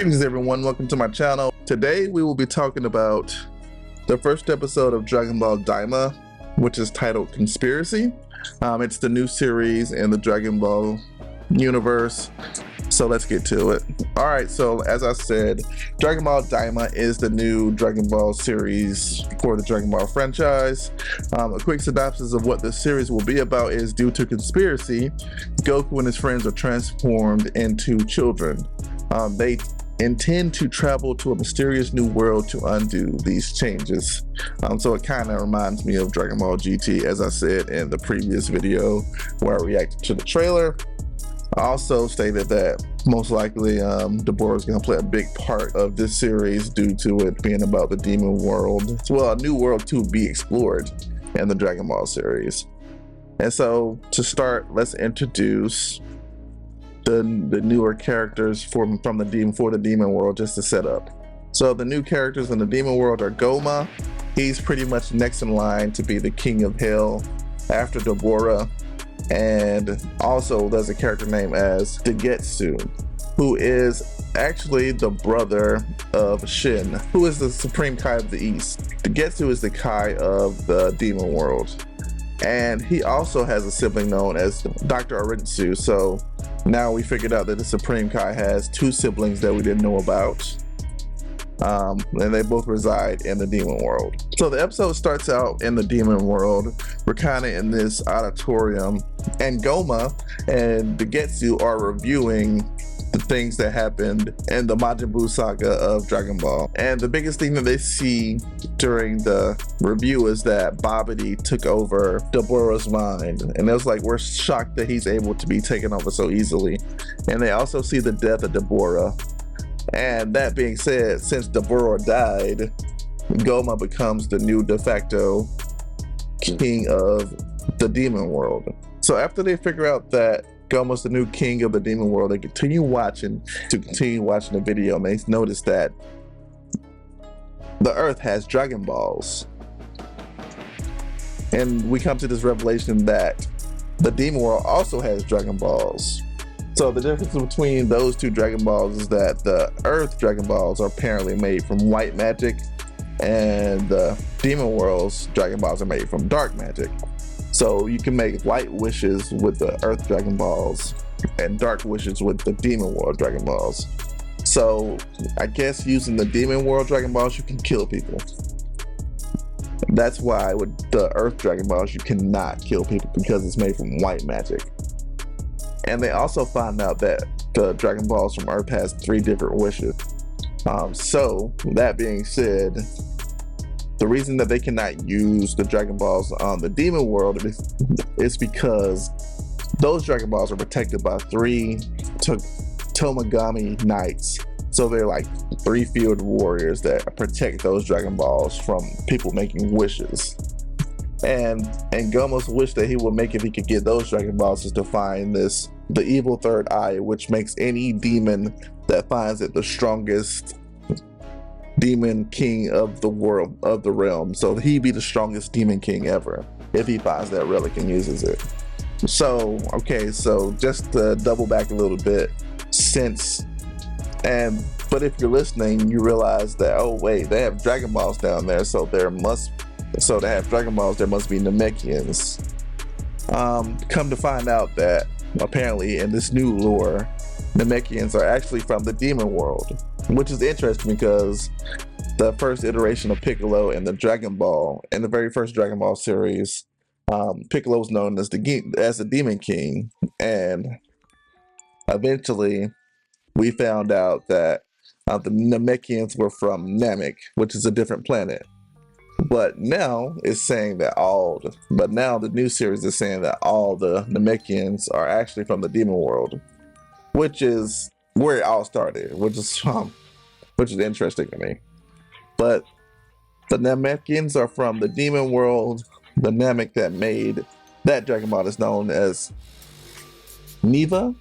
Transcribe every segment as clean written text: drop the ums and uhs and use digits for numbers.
Greetings everyone, welcome to my channel. Today we will be talking about the first episode of Dragon Ball Daima, which is titled Conspiracy. It's the new series in the Dragon Ball universe, so let's get to it. Alright, so as I said, Dragon Ball Daima is the new Dragon Ball series for the Dragon Ball franchise. A quick synopsis of what the series will be about is due to conspiracy, Goku and his friends are transformed into children. They intend to travel to a mysterious new world to undo these changes. So it kind of reminds me of Dragon Ball GT, as I said in the previous video where I reacted to the trailer. I also stated that most likely Deborah is going to play a big part of this series due to it being about the demon world. Well, a new world to be explored in the Dragon Ball series. And so to start, let's introduce the newer characters from the demon world, just to set up. So the new characters in the demon world are Goma. He's pretty much next in line to be the king of hell after Deborah. And also there's a character named as Dagetsu, who is actually the brother of Shin, who is the Supreme Kai of the East. Dagetsu is the Kai of the demon world. And he also has a sibling known as Dr. Aritsu. So now we figured out that the Supreme Kai has two siblings that we didn't know about. And they both reside in the demon world. So the episode starts out in the demon world. We're kind of in this auditorium, and Goma and Dagetsu are reviewing the things that happened in the Majin Buu saga of Dragon Ball. And the biggest thing that they see during the review is that Babidi took over Deborah's mind. And it was like, we're shocked that he's able to be taken over so easily. And they also see the death of Deborah. And that being said, since Deborah died, Goma becomes the new de facto king of the demon world. So after they figure out that Goma's the new king of the demon world, they continue watching the video, and they notice that the earth has Dragon Balls. And we come to this revelation that the demon world also has Dragon Balls. So the difference between those two Dragon Balls is that the Earth Dragon Balls are apparently made from white magic, and the Demon World's Dragon Balls are made from dark magic. So you can make white wishes with the Earth Dragon Balls and dark wishes with the Demon World Dragon Balls. So I guess using the Demon World Dragon Balls, you can kill people. That's why with the Earth Dragon Balls, you cannot kill people, because it's made from white magic. And they also find out that the Dragon Balls from Earth has 3 different wishes. So that being said, the reason that they cannot use the Dragon Balls on the Demon World is because those Dragon Balls are protected by 3 Tomagami Knights. So they're like 3 field warriors that protect those Dragon Balls from people making wishes. And Goma's wish that he would make if he could get those Dragon Balls is to find the evil third eye, which makes any demon that finds it the strongest demon king of the world, of the realm. So he'd be the strongest demon king ever if he finds that relic and uses it. So, okay, so just to double back a little bit, but if you're listening, you realize that, oh wait, they have Dragon Balls down there, so to have Dragon Balls, there must be Namekians. Come to find out that apparently in this new lore, Namekians are actually from the demon world, which is interesting because the first iteration of Piccolo in the very first Dragon Ball series, Piccolo was known as the Demon King, and eventually we found out that the Namekians were from Namek, which is a different planet. But now it's saying that the new series is saying that all the Namekians are actually from the demon world, which is where it all started, which is interesting to me. But the Namekians are from the demon world. The Namek that made that Dragon Ball is known as Neva.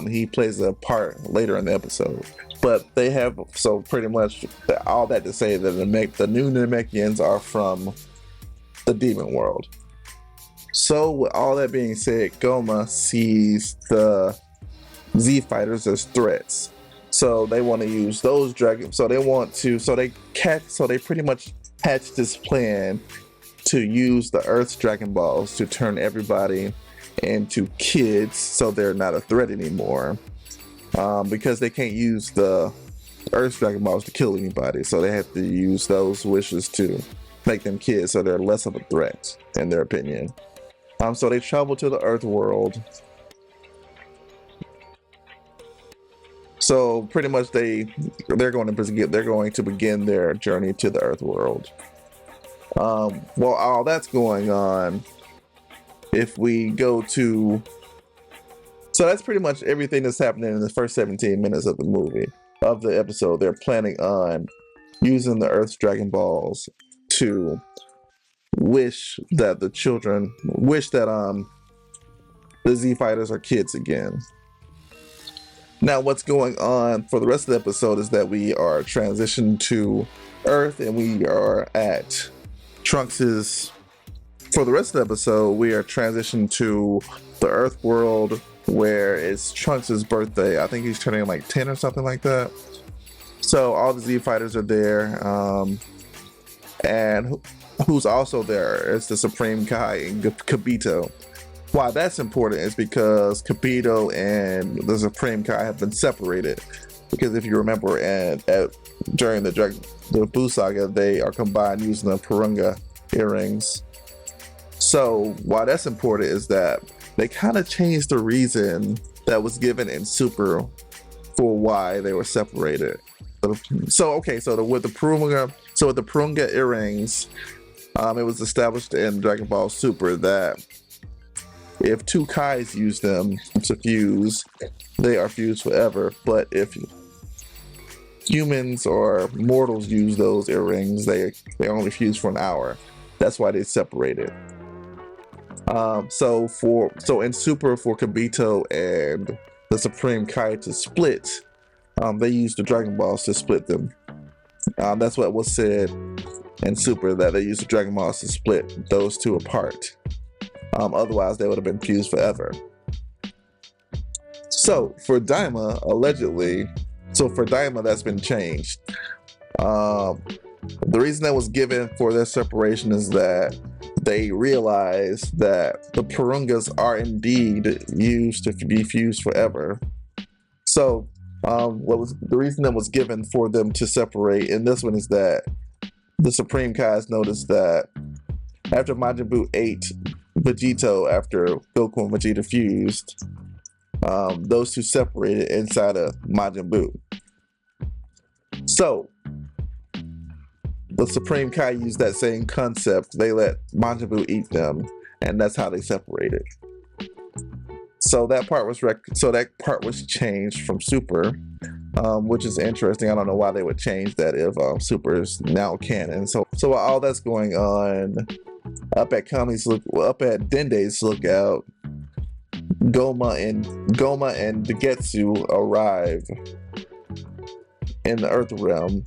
He plays a part later in the episode. But they have, so pretty much all that to say that the new Namekians are from the demon world. So with all that being said, Goma sees the Z fighters as threats. So they want to use those dragon. So they want to. So they pretty much hatched this plan to use the Earth's Dragon Balls to turn everybody into kids, so they're not a threat anymore. Because they can't use the Earth's Dragon Balls to kill anybody, so they have to use those wishes to make them kids, so they're less of a threat, in their opinion. So they travel to the Earth world. So pretty much they're going to begin their journey to the Earth world. While all that's going on, if we go to, so that's pretty much everything that's happening in the first 17 minutes of the episode. They're planning on using the Earth's Dragon Balls to wish that the Z Fighters are kids again. Now, what's going on for the rest of the episode is that we are transitioned to Earth, and we are at Trunks's. For the rest of the episode, we are transitioned to the Earth world, where it's Trunks's birthday. I think he's turning like 10 or something like that. So all the Z Fighters are there, and who's also there is the Supreme Kai and Kibito. Why that's important is because Kibito and the Supreme Kai have been separated. Because if you remember, during the Buu saga, they are combined using the Purunga earrings. So why that's important is that they kind of changed the reason that was given in Super for why they were separated. So with the Purunga earrings, it was established in Dragon Ball Super that if two Kais use them to fuse, they are fused forever. But if humans or mortals use those earrings, they only fuse for an hour. That's why they separated. So in Super, for Kibito and the Supreme Kai to split, they used the Dragon Balls to split them. That's what was said in Super, that they used the Dragon Balls to split those two apart. Otherwise, they would have been fused forever. So for Daima, that's been changed. The reason that was given for their separation is that they realized that the Purungas are indeed used to be fused forever. So the reason that was given for them to separate in this one is that the Supreme Kais noticed that after Majin Buu ate Vegito, after Goku and Vegeta fused, those two separated inside of Majin Buu. So the Supreme Kai used that same concept. They let Majin Buu eat them, and that's how they separated. So that part was changed from Super, which is interesting. I don't know why they would change that if Super is now canon. So while all that's going on, up at Dende's lookout, Goma and Degetsu arrive in the Earth realm.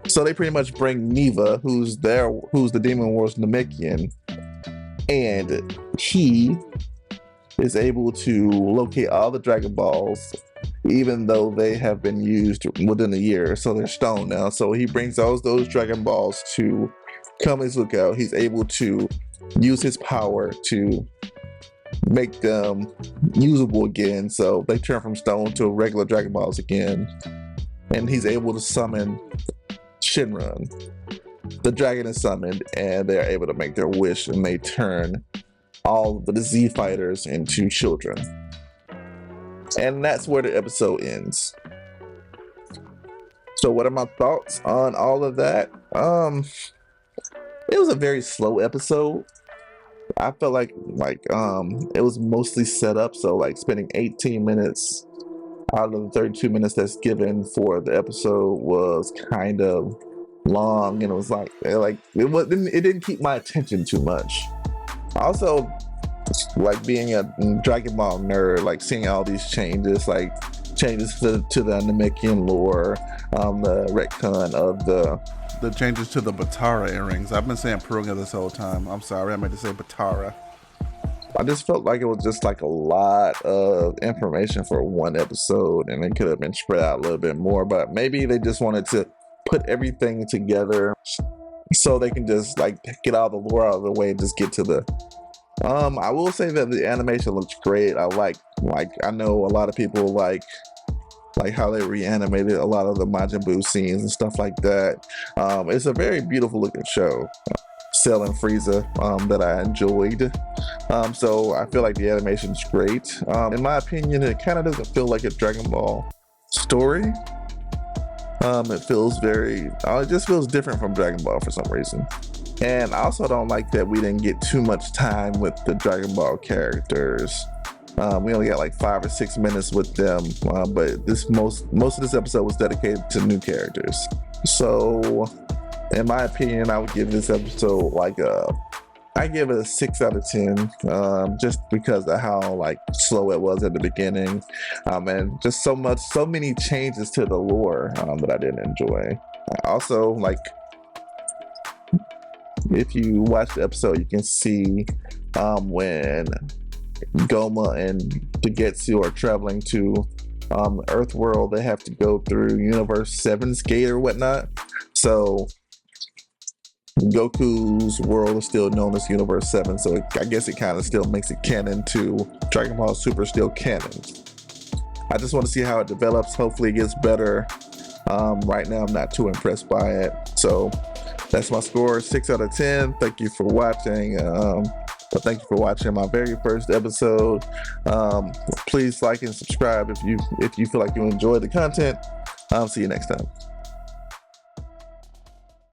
So they pretty much bring Neva, who's the Demon Wars Namekian, and he is able to locate all the Dragon Balls, even though they have been used within a year, so they're stone now. So he brings those Dragon Balls to Kami's lookout. He's able to use his power to make them usable again, so they turn from stone to regular Dragon Balls again. And he's able to summon Shinron. The dragon is summoned, and they are able to make their wish, and they turn all of the Z Fighters into children. And that's where the episode ends. So what are my thoughts on all of that? It was a very slow episode. I felt like it was mostly set up, so like spending 18 minutes out of the 32 minutes that's given for the episode was kind of long, and it was it didn't keep my attention too much. Also, like being a Dragon Ball nerd, like seeing all these changes to the Namekian lore, the retcon of the changes to the Batara earrings. I've been saying Purunga this whole time. I'm sorry, I meant to say Batara. I just felt like it was just like a lot of information for one episode, and it could have been spread out a little bit more, but maybe they just wanted to put everything together so they can just like get all the lore out of the way and just get to the I will say that the animation looks great. I know a lot of people like how they reanimated a lot of the Majin Buu scenes and stuff like that. It's a very beautiful looking show, Cell and Frieza, that I enjoyed. So I feel like the animation's great. In my opinion, it kind of doesn't feel like a Dragon Ball story. It feels it just feels different from Dragon Ball for some reason. And I also don't like that we didn't get too much time with the Dragon Ball characters. We only got like 5 or 6 minutes with them, but most of this episode was dedicated to new characters. So, in my opinion, I would give this episode I give it a 6 out of 10, just because of how like slow it was at the beginning, and just so many changes to the lore that I didn't enjoy. Also, like, if you watch the episode, you can see when Goma and Dagetsu are traveling to Earth World, they have to go through Universe 7's gate or whatnot. So Goku's world is still known as Universe 7, so I guess it kind of still makes it canon to Dragon Ball Super, still canon. I just want to see how it develops. Hopefully it gets better. Right now I'm not too impressed by it. So that's my score, 6 out of 10. Thank you for watching. Thank you for watching my very first episode. Please like and subscribe if you feel like you enjoyed the content. See you next time.